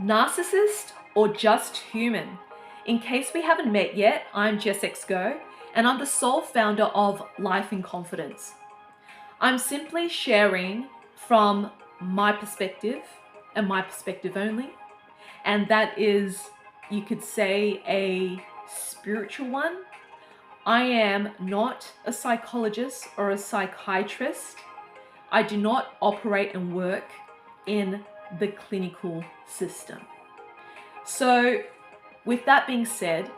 Narcissist or just human? In case we haven't met yet, I'm Jess X Goh, and I'm the sole founder of Life in Confidence. I'm simply sharing from my perspective and my perspective only, and that is, you could say, a spiritual one. I am not a psychologist or a psychiatrist. I do not operate and work in the clinical system. So, with that being said,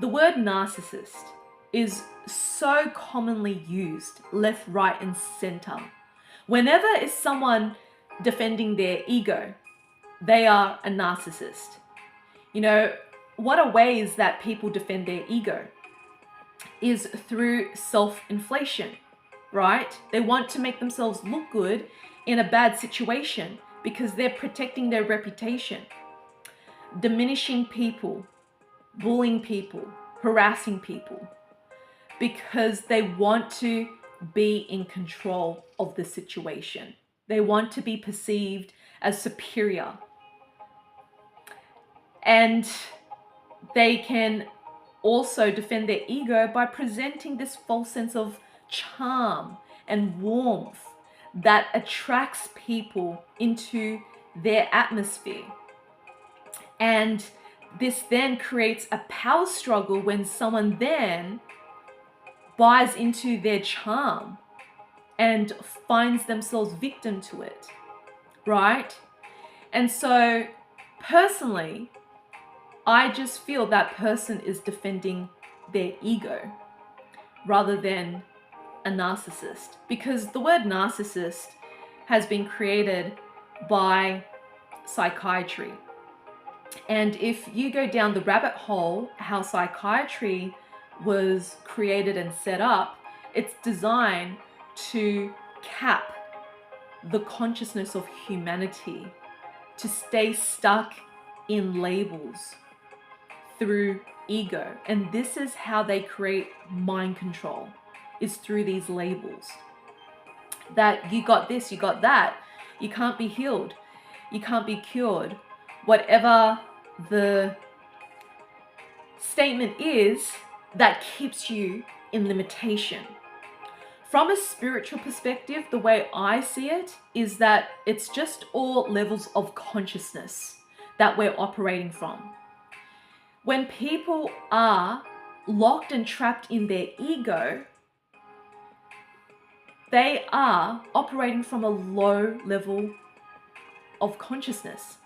the word narcissist is so commonly used left, right, and center. Whenever is someone defending their ego, they are a narcissist. You know, what are ways that people defend their ego? Is through self-inflation, right? They want to make themselves look good in a bad situation because they're protecting their reputation. Diminishing people, bullying people, harassing people, because they want to be in control of the situation. They want to be perceived as superior. And they can also defend their ego by presenting this false sense of charm and warmth that attracts people into their atmosphere. And this then creates a power struggle when someone then buys into their charm and finds themselves victim to it, right? And so personally, I just feel that person is defending their ego rather than a narcissist, because the word narcissist has been created by psychiatry. And if you go down the rabbit hole, how psychiatry was created and set up, it's designed to cap the consciousness of humanity, to stay stuck in labels through ego. And this is how they create mind control, is through these labels. That you got this, you got that, you can't be healed, you can't be cured. Whatever the statement is that keeps you in limitation. From a spiritual perspective, the way I see it is that it's just all levels of consciousness that we're operating from. When people are locked and trapped in their ego, they are operating from a low level of consciousness.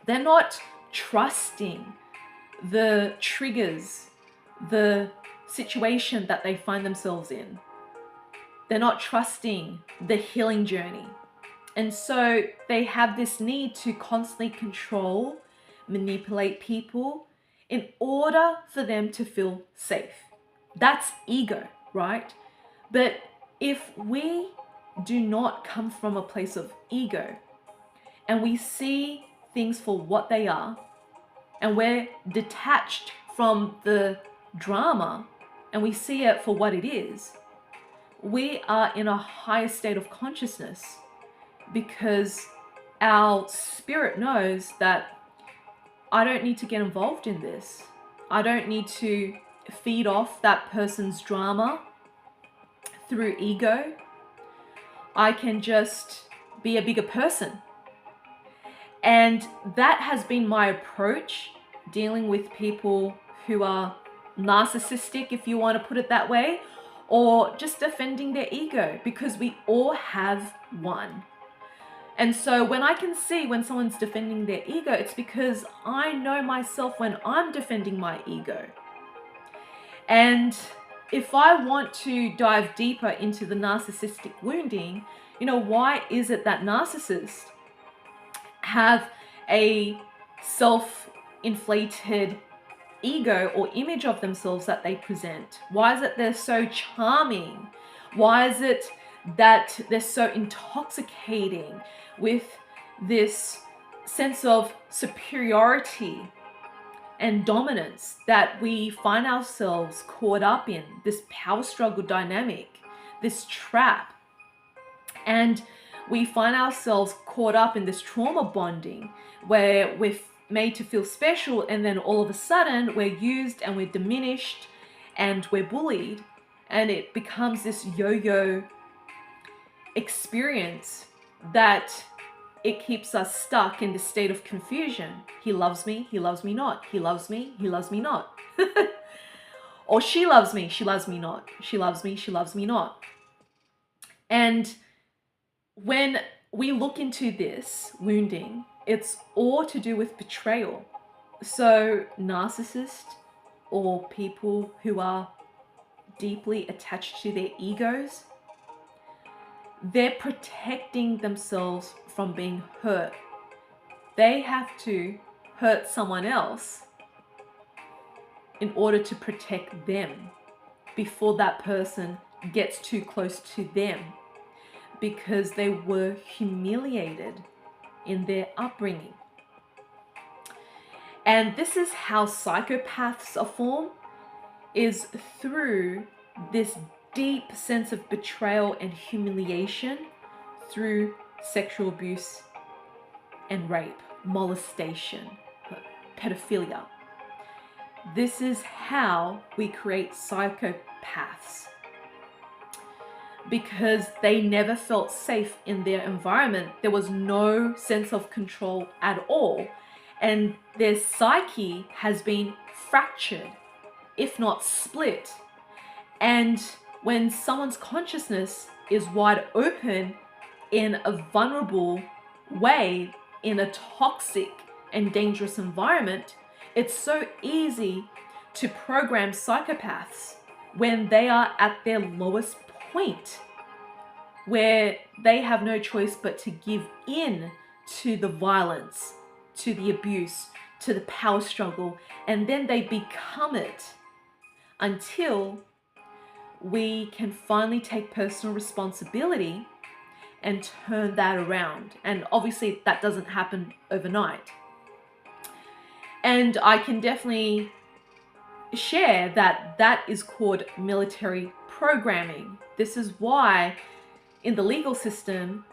They're not trusting the triggers, the situation that they find themselves in. They're not trusting the healing journey. And so they have this need to constantly control, manipulate people in order for them to feel safe. That's ego, right? But if we do not come from a place of ego and we see things for what they are, and we're detached from the drama and we see it for what it is, we are in a higher state of consciousness, because our spirit knows that I don't need to get involved in this. I don't need to feed off that person's drama through ego. I can just be a bigger person. And that has been my approach dealing with people who are narcissistic, if you want to put it that way, or just defending their ego, because we all have one. And so when I can see when someone's defending their ego, it's because I know myself when I'm defending my ego. And if I want to dive deeper into the narcissistic wounding, why is it that narcissists have a self-inflated ego or image of themselves that they present? Why is it they're so charming? Why is it that they're so intoxicating with this sense of superiority and dominance that we find ourselves caught up in, this power struggle dynamic, this trap? And we find ourselves caught up in this trauma bonding where we're made to feel special, and then all of a sudden we're used and we're diminished and we're bullied, and it becomes this yo-yo experience that it keeps us stuck in this state of confusion. He loves me not. He loves me not. Or she loves me not. She loves me not. And when we look into this wounding, it's all to do with betrayal. So narcissists, or people who are deeply attached to their egos, they're protecting themselves from being hurt. They have to hurt someone else in order to protect them before that person gets too close to them, because they were humiliated in their upbringing. And this is how psychopaths are formed, is through this deep sense of betrayal and humiliation through sexual abuse and rape, molestation, pedophilia. This is how we create psychopaths, because they never felt safe in their environment. There was no sense of control at all, and their psyche has been fractured, if not split. And when someone's consciousness is wide open in a vulnerable way, in a toxic and dangerous environment, it's so easy to program psychopaths when they are at their lowest point, where they have no choice but to give in to the violence, to the abuse, to the power struggle, and then they become it until we can finally take personal responsibility and turn that around. And obviously that doesn't happen overnight. And I can definitely share that that is called military programming. This is why in the legal system,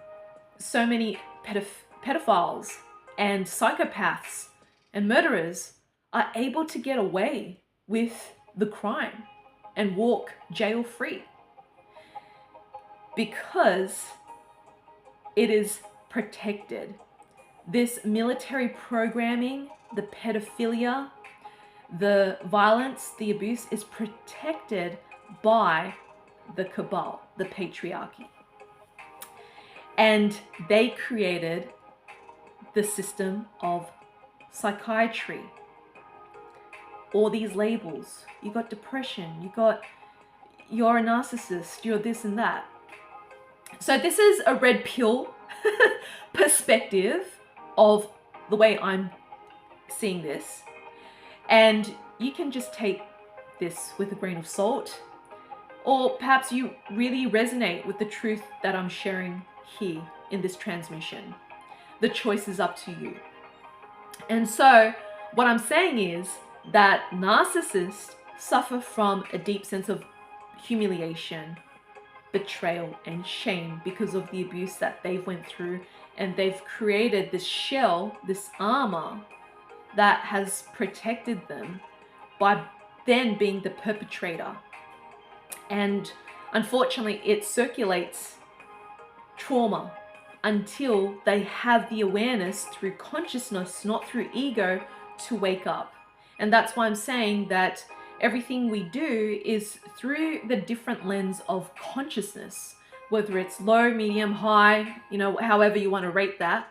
so many pedophiles and psychopaths and murderers are able to get away with the crime and walk jail free, because it is protected. This military programming, the pedophilia, the violence, the abuse is protected by the cabal, the patriarchy. And they created the system of psychiatry. All these labels. You got depression, you're a narcissist, you're this and that. So this is a red pill perspective of the way I'm seeing this. And you can just take this with a grain of salt, or perhaps you really resonate with the truth that I'm sharing here in this transmission. The choice is up to you. And so what I'm saying is that narcissists suffer from a deep sense of humiliation, betrayal, and shame because of the abuse that they've went through, and they've created this shell, this armor that has protected them by then being the perpetrator. And unfortunately, it circulates trauma until they have the awareness through consciousness, not through ego, to wake up. And that's why I'm saying that everything we do is through the different lens of consciousness, whether it's low, medium, high, however you want to rate that.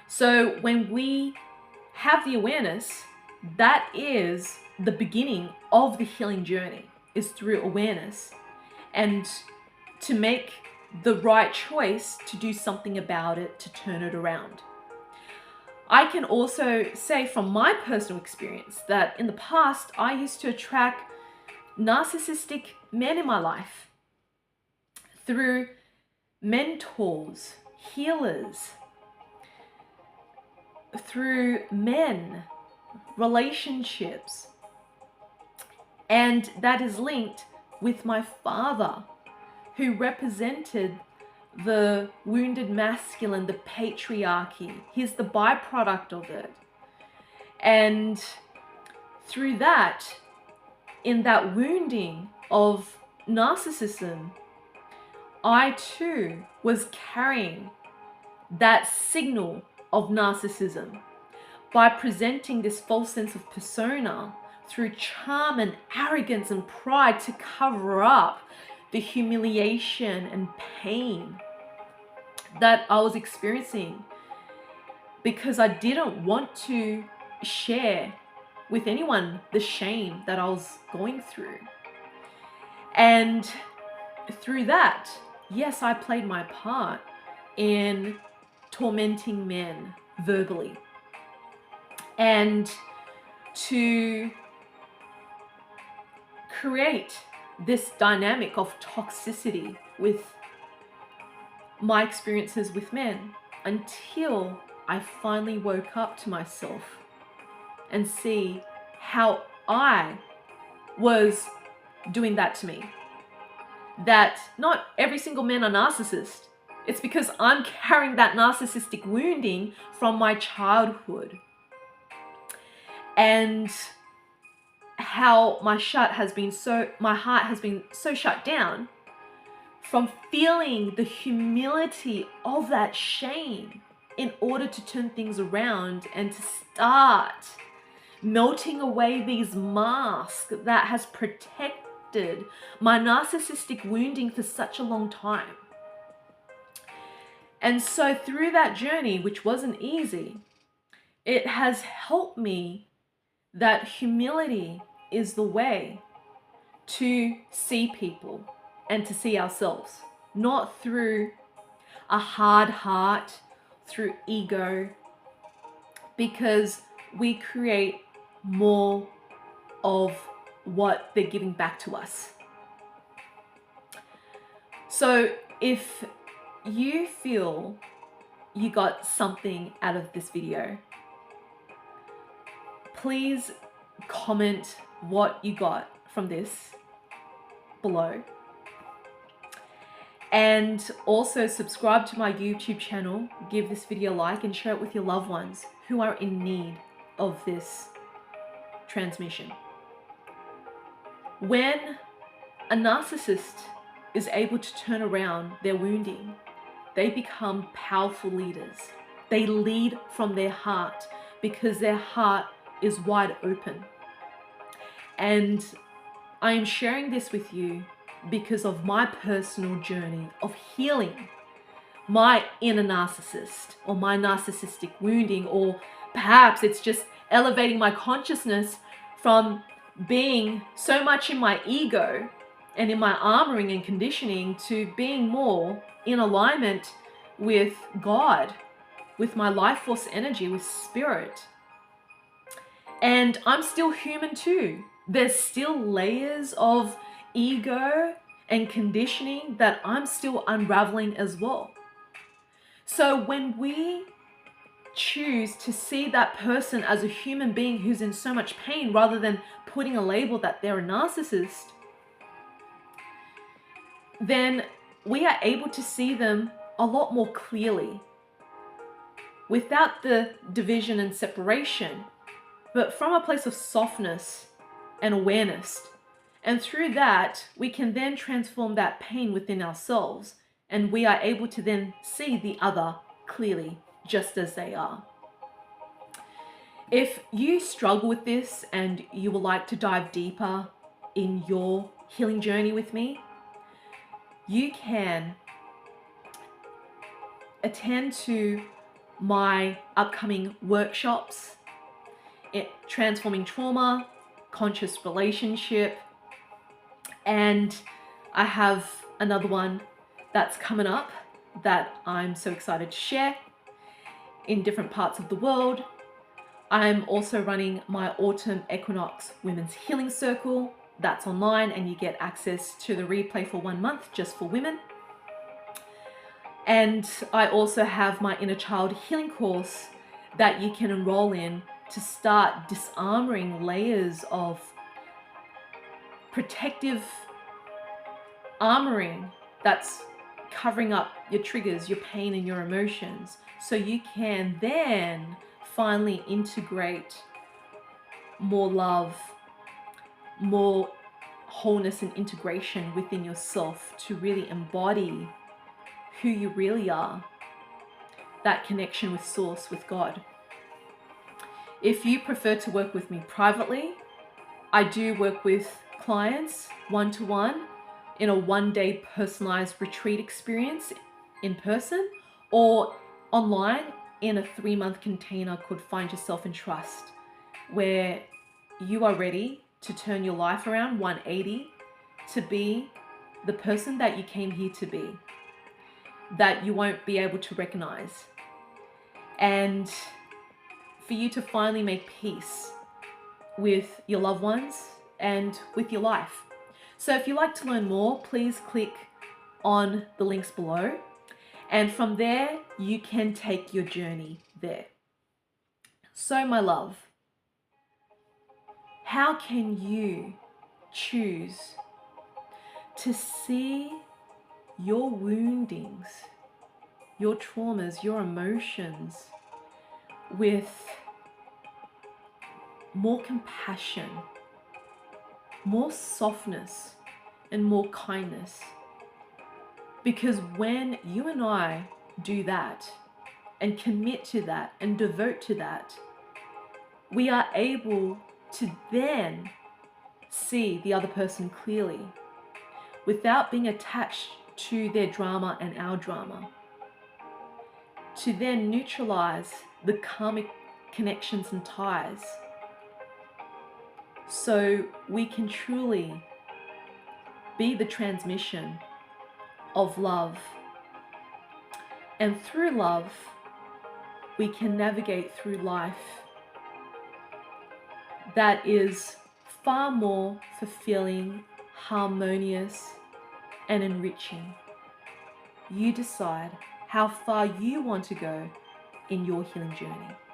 So when we have the awareness, that is the beginning of the healing journey, is through awareness, and to make the right choice to do something about it, to turn it around. I can also say from my personal experience that in the past, I used to attract narcissistic men in my life through mentors, healers, through men, relationships. And that is linked with my father, who represented the wounded masculine, the patriarchy. He's the byproduct of it. And through that, in that wounding of narcissism, I too was carrying that signal of narcissism by presenting this false sense of persona through charm and arrogance and pride to cover up the humiliation and pain that I was experiencing, because I didn't want to share with anyone the shame that I was going through. And through that, yes, I played my part in tormenting men verbally, and to create this dynamic of toxicity with my experiences with men, until I finally woke up to myself and see how I was doing that to me. That not every single man are narcissist. It's because I'm carrying that narcissistic wounding from my childhood. And how my heart has been so shut down from feeling the humility of that shame in order to turn things around and to start melting away these masks that has protected my narcissistic wounding for such a long time. And so through that journey, which wasn't easy, it has helped me that humility is the way to see people and to see ourselves, not through a hard heart, through ego, because we create more of what they're giving back to us. So if you feel you got something out of this video, please comment what you got from this below. And also subscribe to my YouTube channel, give this video a like, and share it with your loved ones who are in need of this transmission. When a narcissist is able to turn around their wounding, they become powerful leaders. They lead from their heart because their heart is wide open. And I am sharing this with you because of my personal journey of healing my inner narcissist, or my narcissistic wounding, or perhaps it's just elevating my consciousness from being so much in my ego and in my armoring and conditioning to being more in alignment with God, with my life force energy, with spirit. And I'm still human too. There's still layers of ego and conditioning that I'm still unraveling as well. So when we choose to see that person as a human being who's in so much pain, rather than putting a label that they're a narcissist, then we are able to see them a lot more clearly, without the division and separation, but from a place of softness and awareness. And through that, we can then transform that pain within ourselves, and we are able to then see the other clearly, just as they are. If you struggle with this and you would like to dive deeper in your healing journey with me, you can attend to my upcoming workshops, Transforming Trauma, Conscious Relationship, and I have another one that's coming up that I'm so excited to share in different parts of the world. I'm also running my Autumn Equinox Women's Healing Circle. That's online, and you get access to the replay for 1 month just for women. And I also have my Inner Child Healing course that you can enroll in to start disarmoring layers of protective armoring that's covering up your triggers, your pain, and your emotions, so you can then finally integrate more love, more wholeness and integration within yourself to really embody who you really are, that connection with Source, with God. If you prefer to work with me privately, I do work with clients one-to-one in a one-day personalized retreat experience in person, or online in a 3-month container called Find Yourself and Trust, where you are ready to turn your life around 180 to be the person that you came here to be, that you won't be able to recognize, and for you to finally make peace with your loved ones and with your life. So if you'd like to learn more, please click on the links below, and from there you can take your journey there. So my love, how can you choose to see your woundings, your traumas, your emotions with more compassion, more softness, and more kindness? Because when you and I do that and commit to that and devote to that, we are able to then see the other person clearly without being attached to their drama and our drama, to then neutralize the karmic connections and ties, so we can truly be the transmission of love. And through love, we can navigate through life that is far more fulfilling, harmonious, and enriching. You decide how far you want to go in your healing journey.